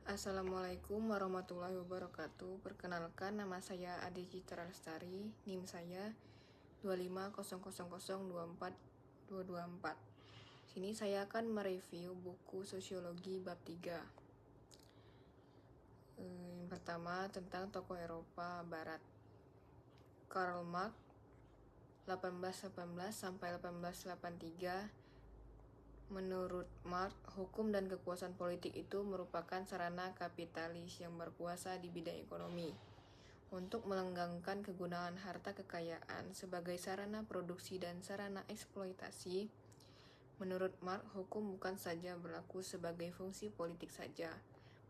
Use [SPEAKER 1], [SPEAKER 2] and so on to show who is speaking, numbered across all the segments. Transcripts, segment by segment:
[SPEAKER 1] Assalamualaikum warahmatullahi wabarakatuh. Perkenalkan, nama saya Ade Citra Lestari, NIM saya 25000242224. Sini saya akan mereview buku Sosiologi bab 3. Yang pertama tentang tokoh Eropa Barat. Karl Marx 1818 sampai 1883. Menurut Marx, hukum dan kekuasaan politik itu merupakan sarana kapitalis yang berkuasa di bidang ekonomi untuk melenggangkan kegunaan harta kekayaan sebagai sarana produksi dan sarana eksploitasi. Menurut Marx, hukum bukan saja berlaku sebagai fungsi politik saja,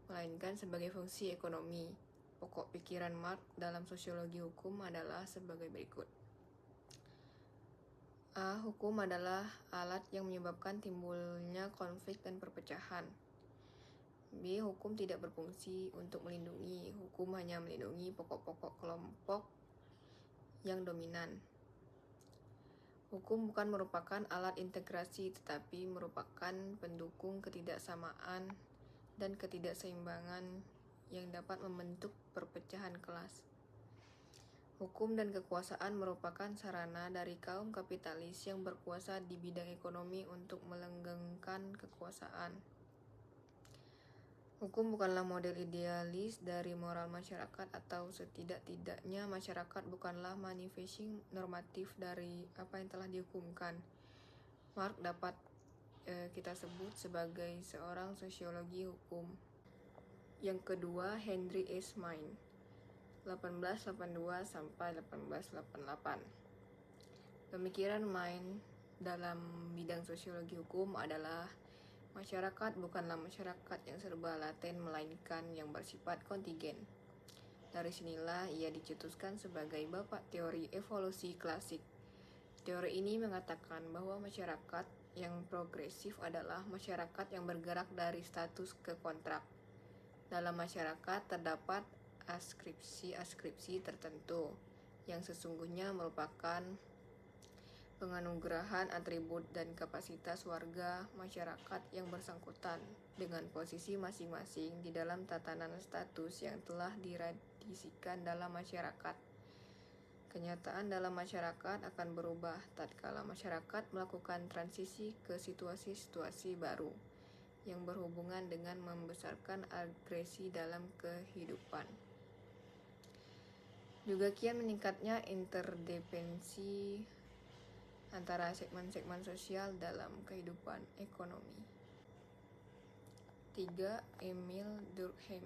[SPEAKER 1] melainkan sebagai fungsi ekonomi. Pokok pikiran Marx dalam sosiologi hukum adalah sebagai berikut. A. Hukum adalah alat yang menyebabkan timbulnya konflik dan perpecahan. B. Hukum tidak berfungsi untuk melindungi. Hukum hanya melindungi pokok-pokok kelompok yang dominan. Hukum bukan merupakan alat integrasi, tetapi merupakan pendukung ketidaksamaan dan ketidakseimbangan yang dapat membentuk perpecahan kelas. Hukum dan kekuasaan merupakan sarana dari kaum kapitalis yang berkuasa di bidang ekonomi untuk melenggangkan kekuasaan. Hukum bukanlah model idealis dari moral masyarakat, atau setidak-tidaknya masyarakat bukanlah manifesting normatif dari apa yang telah dihukumkan. Marx dapat kita sebut sebagai seorang sosiologi hukum. Yang kedua, Henry S. Maine 1882 sampai 1888. Pemikiran Maine dalam bidang sosiologi hukum adalah masyarakat bukanlah masyarakat yang serba laten, melainkan yang bersifat kontingen. Dari sinilah ia dicetuskan sebagai bapak teori evolusi klasik. Teori ini mengatakan bahwa masyarakat yang progresif adalah masyarakat yang bergerak dari status ke kontrak. Dalam masyarakat terdapat askripsi tertentu yang sesungguhnya merupakan penganugerahan atribut dan kapasitas warga masyarakat yang bersangkutan dengan posisi masing-masing di dalam tatanan status yang telah diradisikan dalam masyarakat. Kenyataan dalam masyarakat akan berubah tatkala masyarakat melakukan transisi ke situasi-situasi baru yang berhubungan dengan membesarkan agresi dalam kehidupan. Juga kian meningkatnya interdependensi antara segmen-segmen sosial dalam kehidupan ekonomi. 3. Emil Durkheim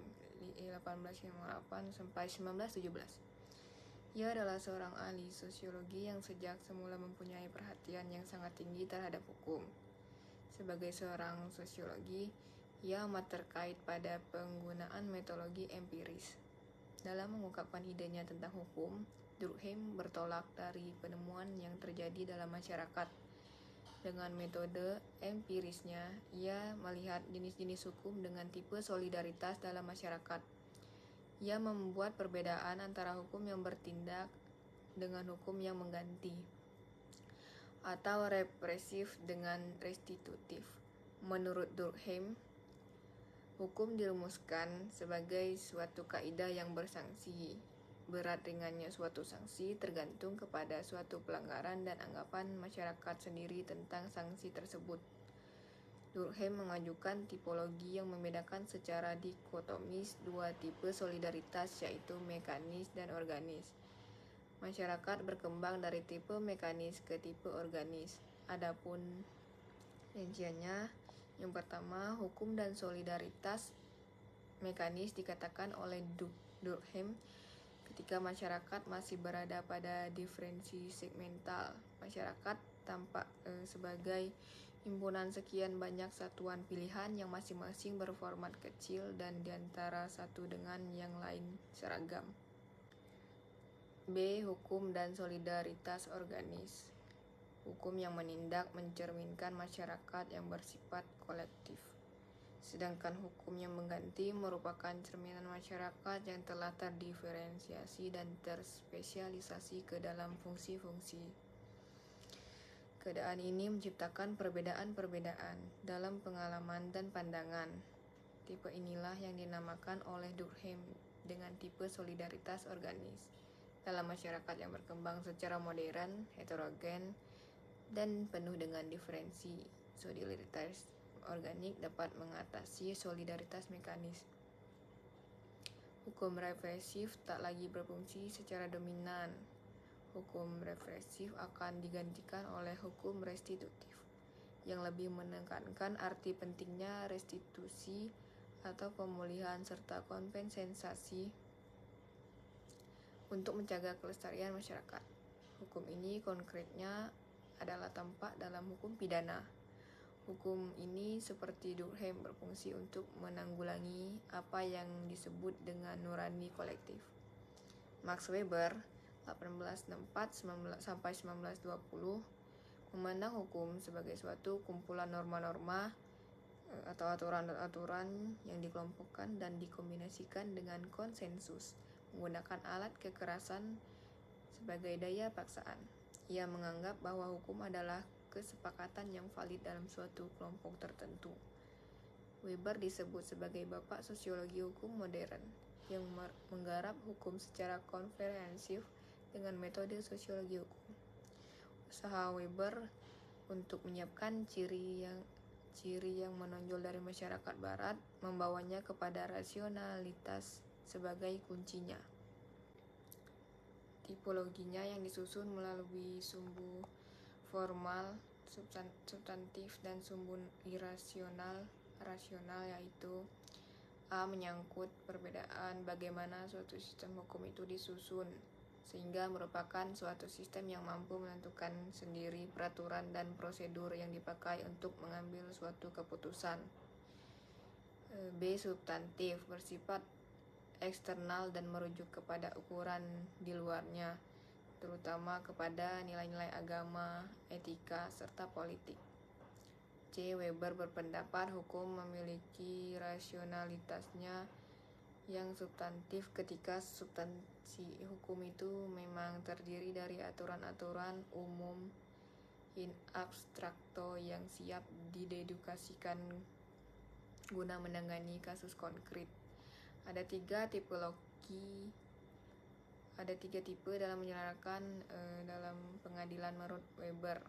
[SPEAKER 1] 1858 sampai 1917. Ia adalah seorang ahli sosiologi yang sejak semula mempunyai perhatian yang sangat tinggi terhadap hukum. Sebagai seorang sosiologi, ia amat terkait pada penggunaan metodologi empiris. Dalam mengungkapkan idenya tentang hukum, Durkheim bertolak dari penemuan yang terjadi dalam masyarakat. Dengan metode empirisnya, ia melihat jenis-jenis hukum dengan tipe solidaritas dalam masyarakat. Ia membuat perbedaan antara hukum yang bertindak dengan hukum yang mengganti, atau represif dengan restitutif. Menurut Durkheim, hukum dirumuskan sebagai suatu kaidah yang bersangsi. Berat ringannya suatu sanksi tergantung kepada suatu pelanggaran dan anggapan masyarakat sendiri tentang sanksi tersebut. Durkheim mengajukan tipologi yang membedakan secara dikotomis dua tipe solidaritas, yaitu mekanis dan organis. Masyarakat berkembang dari tipe mekanis ke tipe organis. Adapun rinciannya, yang pertama, hukum dan solidaritas mekanis dikatakan oleh Durkheim ketika masyarakat masih berada pada diferensi segmental. Masyarakat tampak sebagai himpunan sekian banyak satuan pilihan yang masing-masing berformat kecil dan diantara satu dengan yang lain seragam. B. Hukum dan solidaritas organis. Hukum yang menindak mencerminkan masyarakat yang bersifat kolektif. Sedangkan hukum yang mengganti merupakan cerminan masyarakat yang telah terdiferensiasi dan terspesialisasi ke dalam fungsi-fungsi. Keadaan ini menciptakan perbedaan-perbedaan dalam pengalaman dan pandangan. Tipe inilah yang dinamakan oleh Durkheim dengan tipe solidaritas organis. Dalam masyarakat yang berkembang secara modern, heterogen, dan penuh dengan diferensi, solidaritas organik dapat mengatasi solidaritas mekanis. Hukum represif tak lagi berfungsi secara dominan. Hukum represif akan digantikan oleh hukum restitutif, yang lebih menekankan arti pentingnya restitusi atau pemulihan serta kompensasi untuk menjaga kelestarian masyarakat. Hukum ini konkretnya adalah tampak dalam hukum pidana. Hukum ini seperti Durkheim berfungsi untuk menanggulangi apa yang disebut dengan nurani kolektif. Max Weber 1864 sampai 1920 memandang hukum sebagai suatu kumpulan norma-norma atau aturan-aturan yang dikelompokkan dan dikombinasikan dengan konsensus menggunakan alat kekerasan sebagai daya paksaan. Ia menganggap bahwa hukum adalah kesepakatan yang valid dalam suatu kelompok tertentu. Weber disebut sebagai bapak sosiologi hukum modern yang menggarap hukum secara komprehensif dengan metode sosiologi hukum. Usaha Weber untuk menyiapkan ciri yang menonjol dari masyarakat barat membawanya kepada rasionalitas sebagai kuncinya. Tipologinya yang disusun melalui sumbu formal, substantif, dan sumbu rasional, yaitu A. Menyangkut perbedaan bagaimana suatu sistem hukum itu disusun, sehingga merupakan suatu sistem yang mampu menentukan sendiri peraturan dan prosedur yang dipakai untuk mengambil suatu keputusan. B. Substantif, bersifat eksternal dan merujuk kepada ukuran di luarnya, terutama kepada nilai-nilai agama, etika, serta politik. C. Weber berpendapat hukum memiliki rasionalitasnya yang substantif ketika substansi hukum itu memang terdiri dari aturan-aturan umum in abstracto yang siap didedukasikan guna menangani kasus konkret. Ada tiga tipe dalam menyelenggarakan dalam pengadilan menurut Weber.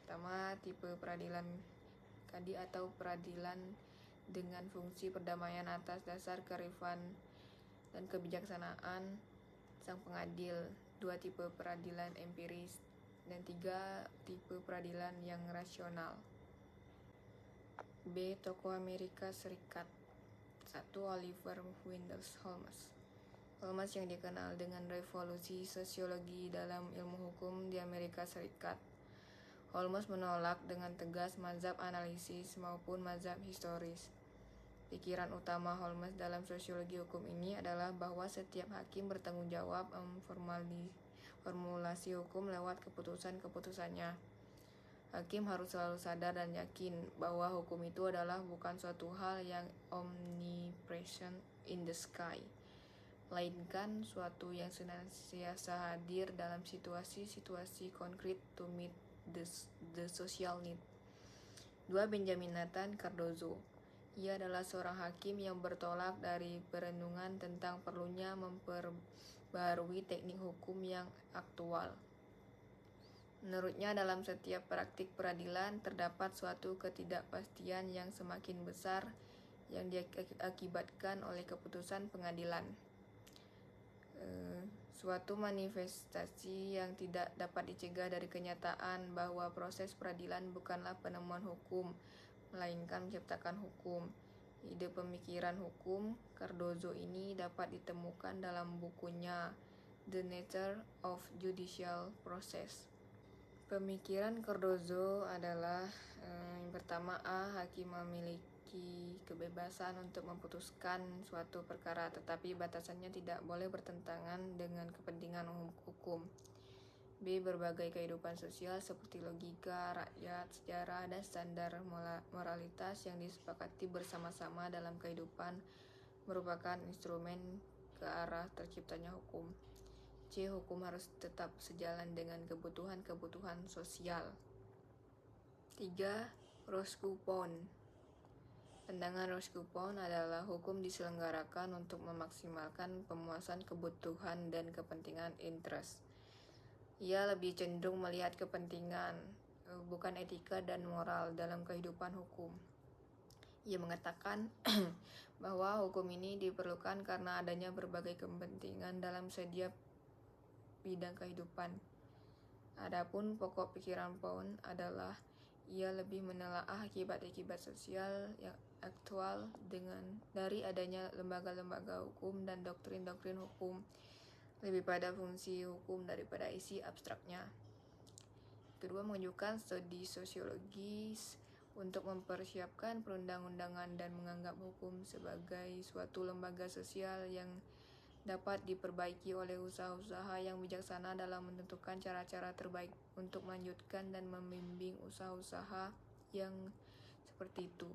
[SPEAKER 1] Pertama, tipe peradilan kadi atau peradilan dengan fungsi perdamaian atas dasar kearifan dan kebijaksanaan sang pengadil. 2 tipe peradilan empiris, dan 3 tipe peradilan yang rasional. B. Tokoh Amerika Serikat. 1. Oliver Wendell Holmes. Holmes yang dikenal dengan revolusi sosiologi dalam ilmu hukum di Amerika Serikat. Holmes menolak dengan tegas mazhab analisis maupun mazhab historis. Pikiran utama Holmes dalam sosiologi hukum ini adalah bahwa setiap hakim bertanggung jawab formulasi hukum lewat keputusan-keputusannya. Hakim harus selalu sadar dan yakin bahwa hukum itu adalah bukan suatu hal yang omnipresent in the sky, melainkan suatu yang senantiasa hadir dalam situasi-situasi konkret to meet the social need. 2. Benjamin Nathan Cardozo. Ia adalah seorang hakim yang bertolak dari perenungan tentang perlunya memperbarui teknik hukum yang aktual. Menurutnya, dalam setiap praktik peradilan terdapat suatu ketidakpastian yang semakin besar yang diakibatkan oleh keputusan pengadilan. Suatu manifestasi yang tidak dapat dicegah dari kenyataan bahwa proses peradilan bukanlah penemuan hukum, melainkan menciptakan hukum. Ide pemikiran hukum Cardozo ini dapat ditemukan dalam bukunya The Nature of Judicial Process. Pemikiran Cardozo adalah yang pertama, hakim memiliki kebebasan untuk memutuskan suatu perkara, tetapi batasannya tidak boleh bertentangan dengan kepentingan hukum. B. Berbagai kehidupan sosial seperti logika, rakyat, sejarah, dan standar moralitas yang disepakati bersama-sama dalam kehidupan merupakan instrumen ke arah terciptanya hukum. C. Hukum harus tetap sejalan dengan kebutuhan-kebutuhan sosial. 3. Roscoe Pound. Pandangan Roskopon adalah hukum diselenggarakan untuk memaksimalkan pemuasan kebutuhan dan kepentingan interest. Ia lebih cenderung melihat kepentingan, bukan etika dan moral dalam kehidupan hukum. Ia mengatakan bahwa hukum ini diperlukan karena adanya berbagai kepentingan dalam setiap bidang kehidupan. Adapun pokok pikiran Pound adalah ia lebih menelaah akibat-akibat sosial yang aktual dari adanya lembaga-lembaga hukum dan doktrin-doktrin hukum, lebih pada fungsi hukum daripada isi abstraknya. Kedua, menunjukkan studi sosiologis untuk mempersiapkan perundang-undangan dan menganggap hukum sebagai suatu lembaga sosial yang dapat diperbaiki oleh usaha-usaha yang bijaksana dalam menentukan cara-cara terbaik untuk melanjutkan dan membimbing usaha-usaha yang seperti itu.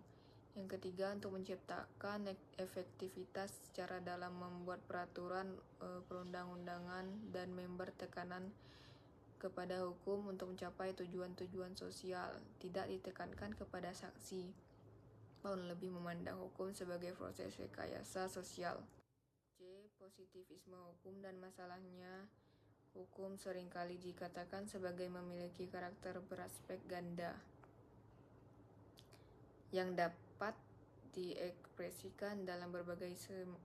[SPEAKER 1] Yang ketiga, untuk menciptakan efektivitas secara dalam membuat peraturan perundang-undangan dan member tekanan kepada hukum untuk mencapai tujuan-tujuan sosial, tidak ditekankan kepada saksi. Pound lebih memandang hukum sebagai proses rekayasa sosial. C. Positivisme hukum dan masalahnya. Hukum seringkali dikatakan sebagai memiliki karakter beraspek ganda yang dapat diekspresikan dalam berbagai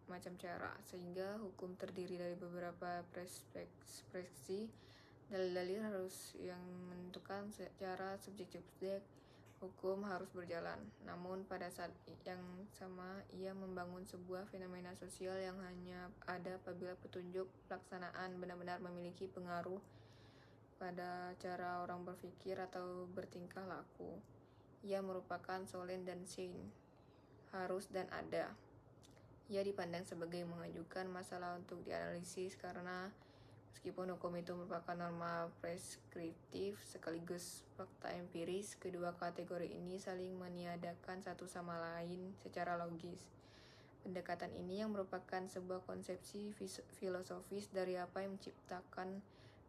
[SPEAKER 1] macam cara, sehingga hukum terdiri dari beberapa ekspresi. Dalil-dalil harus yang menentukan secara subjektif hukum harus berjalan. Namun pada saat yang sama ia membangun sebuah fenomena sosial yang hanya ada apabila petunjuk pelaksanaan benar-benar memiliki pengaruh pada cara orang berpikir atau bertingkah laku. Ia merupakan solen dan sein, harus dan ada. Ia dipandang sebagai mengajukan masalah untuk dianalisis karena meskipun hukum itu merupakan norma preskriptif sekaligus fakta empiris, kedua kategori ini saling meniadakan satu sama lain secara logis. Pendekatan ini yang merupakan sebuah konsepsi filosofis dari apa yang menciptakan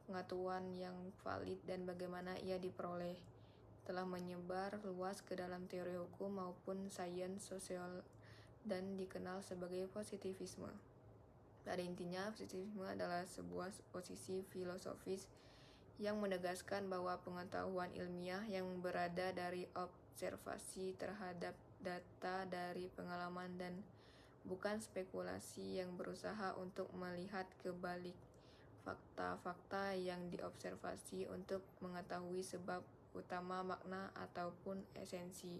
[SPEAKER 1] pengetahuan yang valid dan bagaimana ia diperoleh, telah menyebar luas ke dalam teori hukum maupun sains sosial dan dikenal sebagai positivisme. Pada intinya, positivisme adalah sebuah posisi filosofis yang menegaskan bahwa pengetahuan ilmiah yang berada dari observasi terhadap data dari pengalaman dan bukan spekulasi yang berusaha untuk melihat ke balik fakta-fakta yang diobservasi untuk mengetahui sebab utama, makna, ataupun esensi.